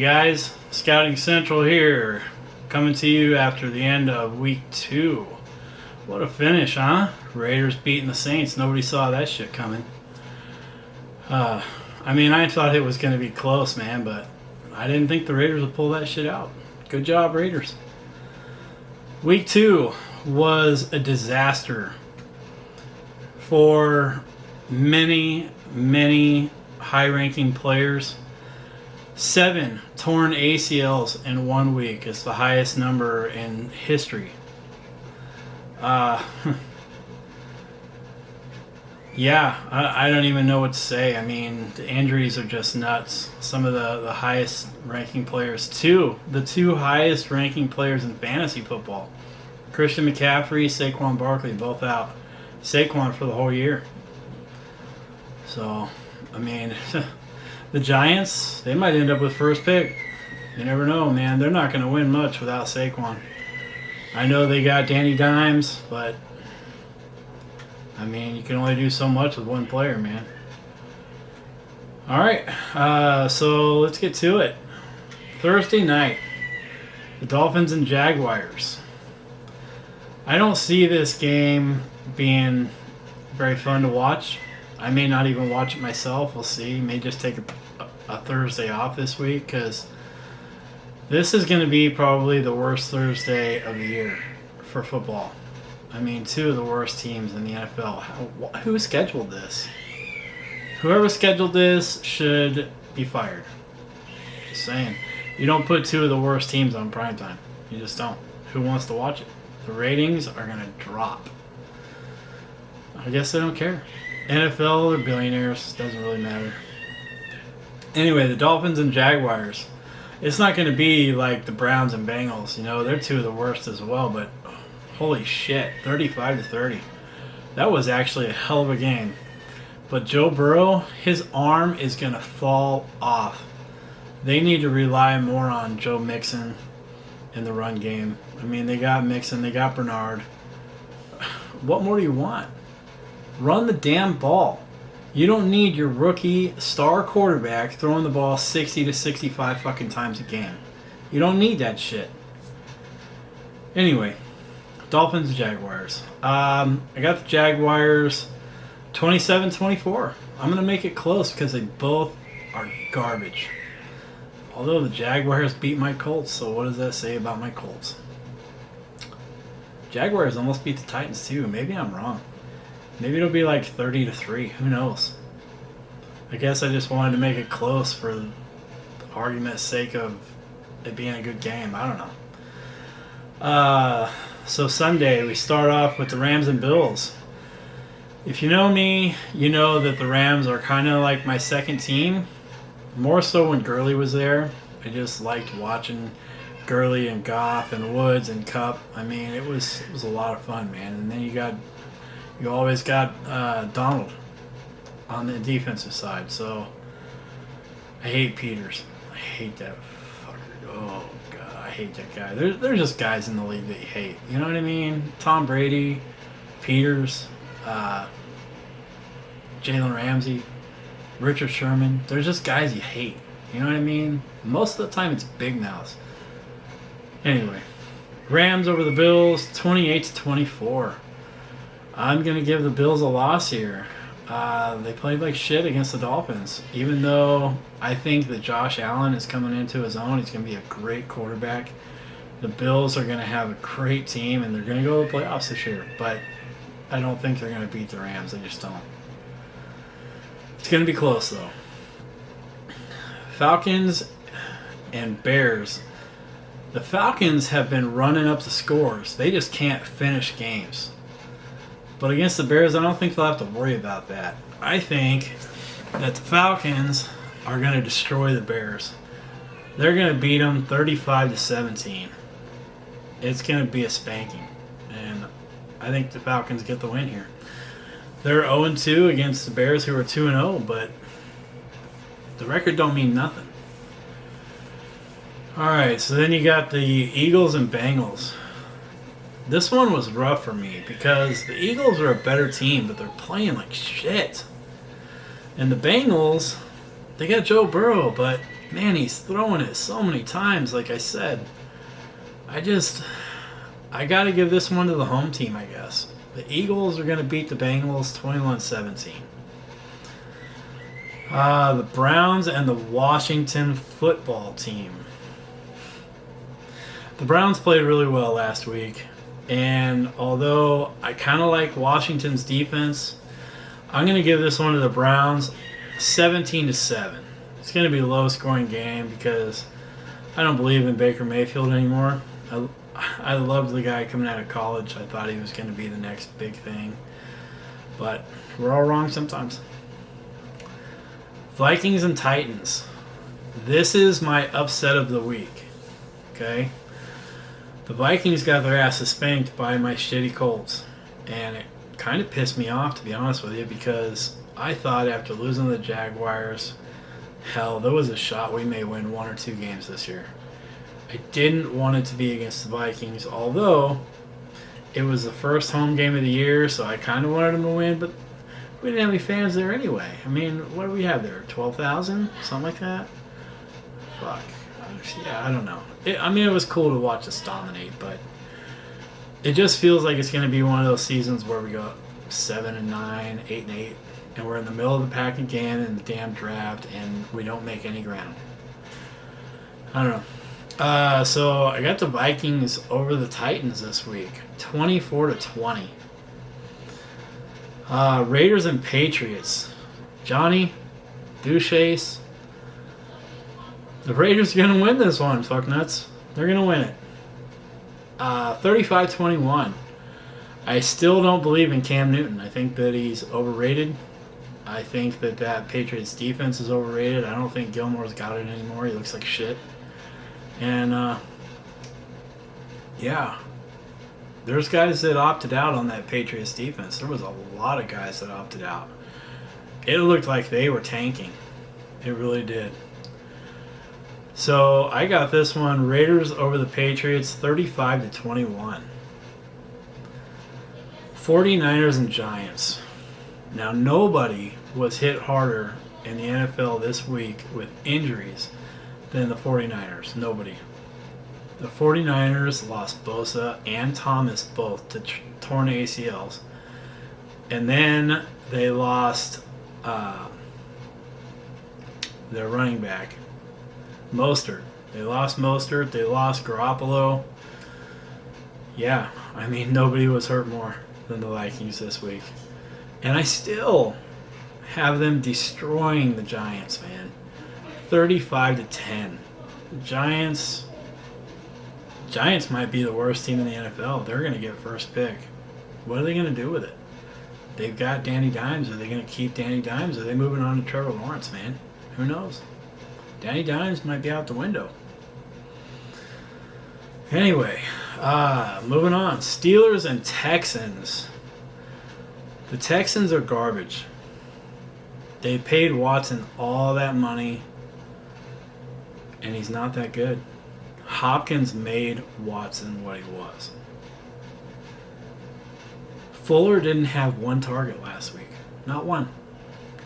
guys, Scouting Central here, coming to you after the end of week 2. What a finish, huh? Raiders beating the Saints. Nobody saw that shit coming. I thought it was going to be close, man, but I didn't think the Raiders would pull that shit out. Good job, Raiders. Week 2 was a disaster for many high-ranking players. 7 torn ACLs in 1 week is the highest number in history. I don't even know what to say. I mean, the injuries are just nuts. Some of the highest ranking players, the two highest ranking players in fantasy football, Christian McCaffrey, Saquon Barkley, both out. Saquon for the whole year. So, the Giants, they might end up with first pick. You never know, man. They're not going to win much without Saquon. I know they got Danny Dimes, but you can only do so much with one player, man. All right, so let's get to it. Thursday night, the Dolphins and Jaguars. I don't see this game being very fun to watch. I may not even watch it myself. We'll see. May just take a Thursday off this week because this is going to be probably the worst Thursday of the year for football. 2 of the worst teams in the NFL. Who scheduled this? Whoever scheduled this should be fired. Just saying. You don't put 2 of the worst teams on primetime. You just don't. Who wants to watch it? The ratings are going to drop. I guess they don't care. NFL or billionaires, doesn't really matter. Anyway, the Dolphins and Jaguars. It's not going to be like the Browns and Bengals. They're 2 of the worst as well, but holy shit, 35-30. That was actually a hell of a game. But Joe Burrow, his arm is going to fall off. They need to rely more on Joe Mixon in the run game. They got Mixon, they got Bernard. What more do you want? Run the damn ball. You don't need your rookie star quarterback throwing the ball 60 to 65 fucking times a game. You don't need that shit. Anyway, Dolphins, Jaguars. I got the Jaguars 27-24. I'm going to make it close because they both are garbage. Although the Jaguars beat my Colts, so what does that say about my Colts? Jaguars almost beat the Titans too. Maybe I'm wrong. Maybe it'll be like 30-3. Who knows? I guess I just wanted to make it close for the argument's sake of it being a good game. I don't know. So Sunday, we start off with the Rams and Bills. If you know me, you know that the Rams are kind of like my second team. More so when Gurley was there. I just liked watching Gurley and Goff and Woods and Kupp. It was a lot of fun, man. And then you always got Donald on the defensive side. So I hate Peters. I hate that fucker. Oh god, I hate that guy. There's just guys in the league that you hate. You know what I mean? Tom Brady, Peters, Jalen Ramsey, Richard Sherman. There's just guys you hate. You know what I mean? Most of the time it's big mouths. Anyway, Rams over the Bills, 28-24. I'm going to give the Bills a loss here. They played like shit against the Dolphins. Even though I think that Josh Allen is coming into his own. He's going to be a great quarterback. The Bills are going to have a great team, and they're going to go to the playoffs this year. But I don't think they're going to beat the Rams. I just don't. It's going to be close, though. Falcons and Bears. The Falcons have been running up the scores. They just can't finish games. But against the Bears, I don't think they'll have to worry about that. I think that the Falcons are going to destroy the Bears. They're going to beat them 35-17. It's going to be a spanking. And I think the Falcons get the win here. They're 0-2 against the Bears, who are 2-0, but the record don't mean nothing. All right, so then you got the Eagles and Bengals. This one was rough for me because the Eagles are a better team, but they're playing like shit. And the Bengals, they got Joe Burrow, but man, he's throwing it so many times. Like I said, I got to give this one to the home team, I guess. The Eagles are going to beat the Bengals 21-17. The Browns and the Washington football team. The Browns played really well last week, and although I kind of like Washington's defense, I'm going to give this one to the Browns 17-7. It's going to be a low-scoring game because I don't believe in Baker Mayfield anymore. I loved the guy coming out of college. I thought he was going to be the next big thing. But we're all wrong sometimes. Vikings and Titans. This is my upset of the week. Okay? The Vikings got their asses spanked by my shitty Colts. And it kind of pissed me off, to be honest with you, because I thought after losing to the Jaguars, hell, there was a shot we may win 1 or 2 games this year. I didn't want it to be against the Vikings, although it was the first home game of the year, so I kind of wanted them to win, but we didn't have any fans there anyway. I mean, what do we have there? 12,000? Something like that? Fuck. Yeah, I don't know. It was cool to watch us dominate, but it just feels like it's going to be one of those seasons where we go 7-9, 8-8, and we're in the middle of the pack again in the damn draft, and we don't make any ground. I don't know. So I got the Vikings over the Titans this week, 24-20. Raiders and Patriots. Johnny, Duchesne. The Raiders are going to win this one, fucknuts. They're going to win it. 35-21. I still don't believe in Cam Newton. I think that he's overrated. I think that Patriots defense is overrated. I don't think Gilmore's got it anymore. He looks like shit. And, yeah. There's guys that opted out on that Patriots defense. There was a lot of guys that opted out. It looked like they were tanking. It really did. So, I got this one. Raiders over the Patriots, 35-21. 49ers and Giants. Now, nobody was hit harder in the NFL this week with injuries than the 49ers. Nobody. The 49ers lost Bosa and Thomas both to torn ACLs. And then they lost their running back, Mostert. They lost Mostert. They lost Garoppolo. Yeah, I mean, nobody was hurt more than the Vikings this week. And I still have them destroying the Giants, man. 35-10. The Giants might be the worst team in the NFL. They're going to get first pick. What are they going to do with it? They've got Danny Dimes. Are they going to keep Danny Dimes? Are they moving on to Trevor Lawrence, man? Who knows? Danny Dimes might be out the window. Anyway, moving on. Steelers and Texans. The Texans are garbage. They paid Watson all that money, and he's not that good. Hopkins made Watson what he was. Fuller didn't have one target last week. Not one.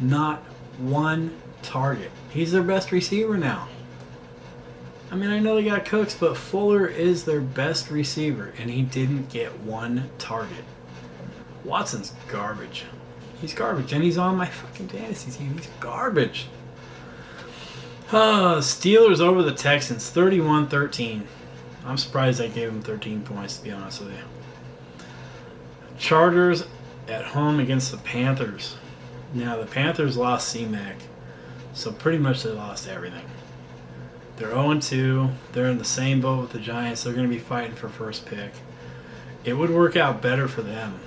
Not one target. He's their best receiver now. I mean, I know they got Cooks, but Fuller is their best receiver, and he didn't get one target. Watson's garbage. He's garbage, and he's on my fucking fantasy team. He's garbage. Steelers over the Texans, 31-13. I'm surprised I gave him 13 points, to be honest with you. Chargers at home against the Panthers. Now, the Panthers lost C-Mac, so pretty much they lost everything. They're 0-2. They're in the same boat with the Giants. They're going to be fighting for first pick. It would work out better for them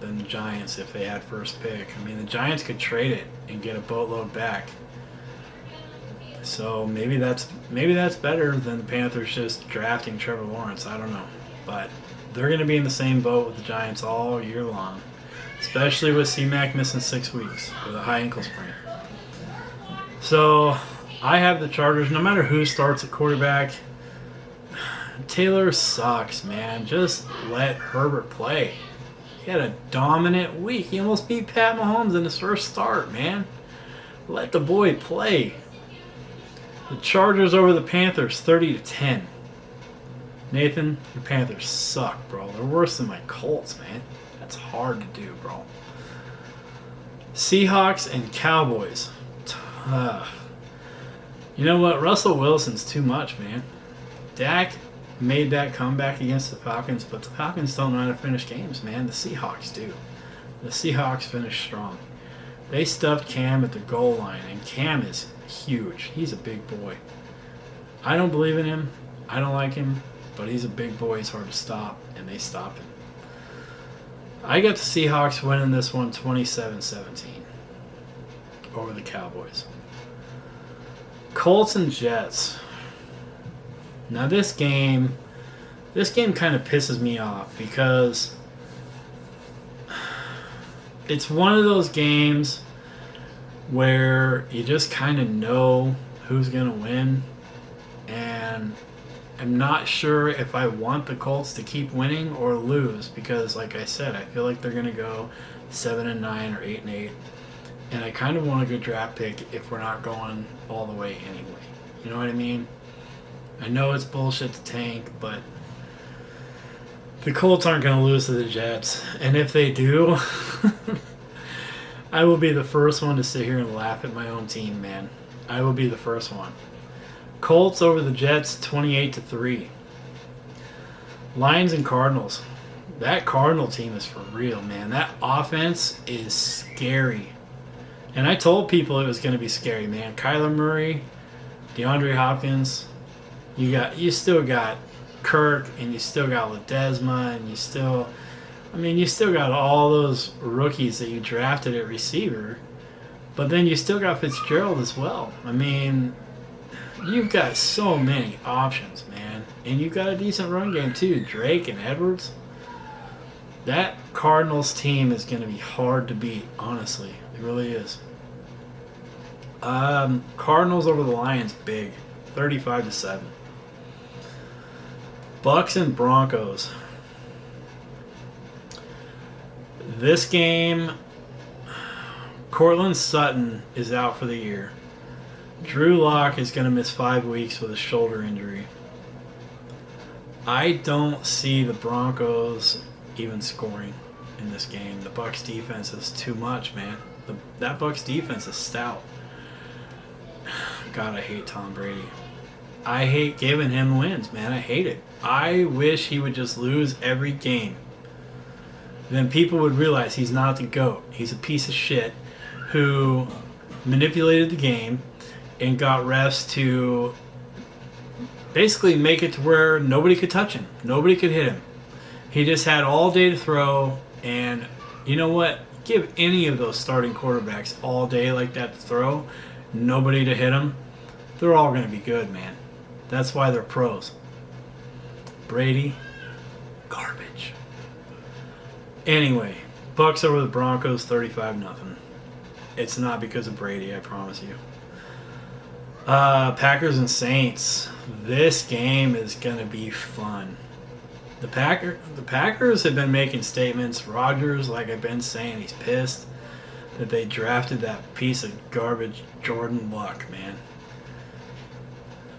than the Giants if they had first pick. I mean, the Giants could trade it and get a boatload back. So maybe that's better than the Panthers just drafting Trevor Lawrence. I don't know. But they're going to be in the same boat with the Giants all year long, especially with C-Mac missing 6 weeks with a high ankle sprain. So I have the Chargers. No matter who starts at quarterback, Taylor sucks, man. Just let Herbert play. He had a dominant week. He almost beat Pat Mahomes in his first start, man. Let the boy play. The Chargers over the Panthers, 30-10. Nathan, your Panthers suck, bro. They're worse than my Colts, man. That's hard to do, bro. Seahawks and Cowboys. You know what? Russell Wilson's too much, man. Dak made that comeback against the Falcons, but the Falcons don't know how to finish games, man. The Seahawks do. The Seahawks finish strong. They stuffed Cam at the goal line, and Cam is huge. He's a big boy. I don't believe in him. I don't like him, but he's a big boy. He's hard to stop, and they stopped him. I got the Seahawks winning this one 27-17 over the Cowboys. Colts and Jets. Now this game kind of pisses me off because it's one of those games where you just kind of know who's going to win, and I'm not sure if I want the Colts to keep winning or lose because, like I said, I feel like they're going to go 7-9 or 8-8, and I kind of want a good draft pick if we're not going all the way anyway. You know what I mean? I know it's bullshit to tank, but the Colts aren't going to lose to the Jets, and if they do, I will be the first one to sit here and laugh at my own team, man. I will be the first one. Colts over the Jets, 28-3. Lions and Cardinals. That Cardinal team is for real, man. That offense is scary. And I told people it was going to be scary, man. Kyler Murray, DeAndre Hopkins. You still got Kirk, and you still got Ledesma, and you still got all those rookies that you drafted at receiver. But then you still got Fitzgerald as well. I mean, you've got so many options, man. And you've got a decent run game, too. Drake and Edwards. That Cardinals team is going to be hard to beat, honestly. It really is. Cardinals over the Lions, big. 35-7. Bucks and Broncos. This game, Cortland Sutton is out for the year. Drew Lock is going to miss 5 weeks with a shoulder injury. I don't see the Broncos even scoring in this game. The Bucks defense is too much, man. That Bucks defense is stout. God, I hate Tom Brady. I hate giving him wins, man. I hate it. I wish he would just lose every game. Then people would realize he's not the GOAT. He's a piece of shit who manipulated the game and got refs to basically make it to where nobody could touch him. Nobody could hit him. He just had all day to throw, and you know what? Give any of those starting quarterbacks all day like that to throw, nobody to hit him, they're all going to be good, man. That's why they're pros. Brady, garbage. Anyway, Bucks over the Broncos, 35-0. It's not because of Brady, I promise you. Packers and Saints. This game is going to be fun. The Packers have been making statements. Rodgers, like I've been saying, he's pissed that they drafted that piece of garbage Jordan Luck, man.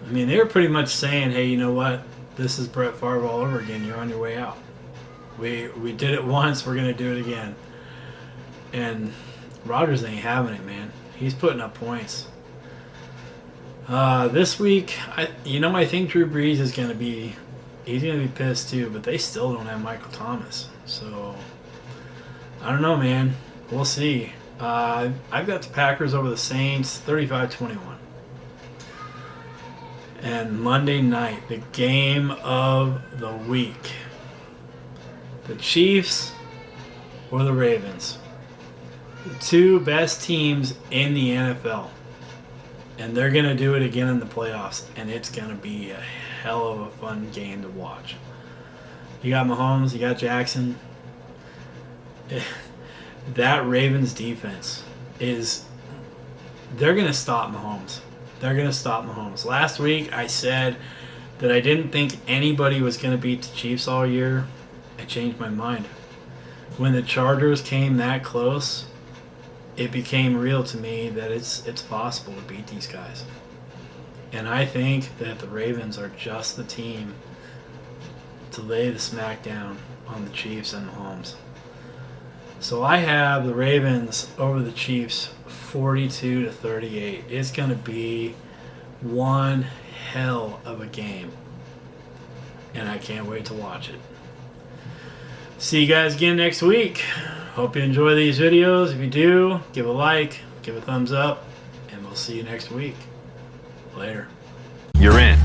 I mean, they were pretty much saying, hey, you know what? This is Brett Favre all over again. You're on your way out. We did it once. We're going to do it again. And Rodgers ain't having it, man. He's putting up points. This week, I think Drew Brees is going to be... He's going to be pissed too, but they still don't have Michael Thomas. So, I don't know, man. We'll see. I've got the Packers over the Saints, 35-21. And Monday night, the game of the week. The Chiefs or the Ravens. The two best teams in the NFL. And they're going to do it again in the playoffs. And it's going to be a hell of a fun game to watch. You got Mahomes, you got Jackson. That Ravens defense is... They're going to stop Mahomes. They're going to stop Mahomes. Last week, I said that I didn't think anybody was going to beat the Chiefs all year. I changed my mind. When the Chargers came that close, it became real to me that it's possible to beat these guys. And I think that the Ravens are just the team to lay the smackdown on the Chiefs and Mahomes. So I have the Ravens over the Chiefs 42-38. It's going to be one hell of a game. And I can't wait to watch it. See you guys again next week. Hope you enjoy these videos. If you do, give a like, give a thumbs up, and we'll see you next week. Later. You're in.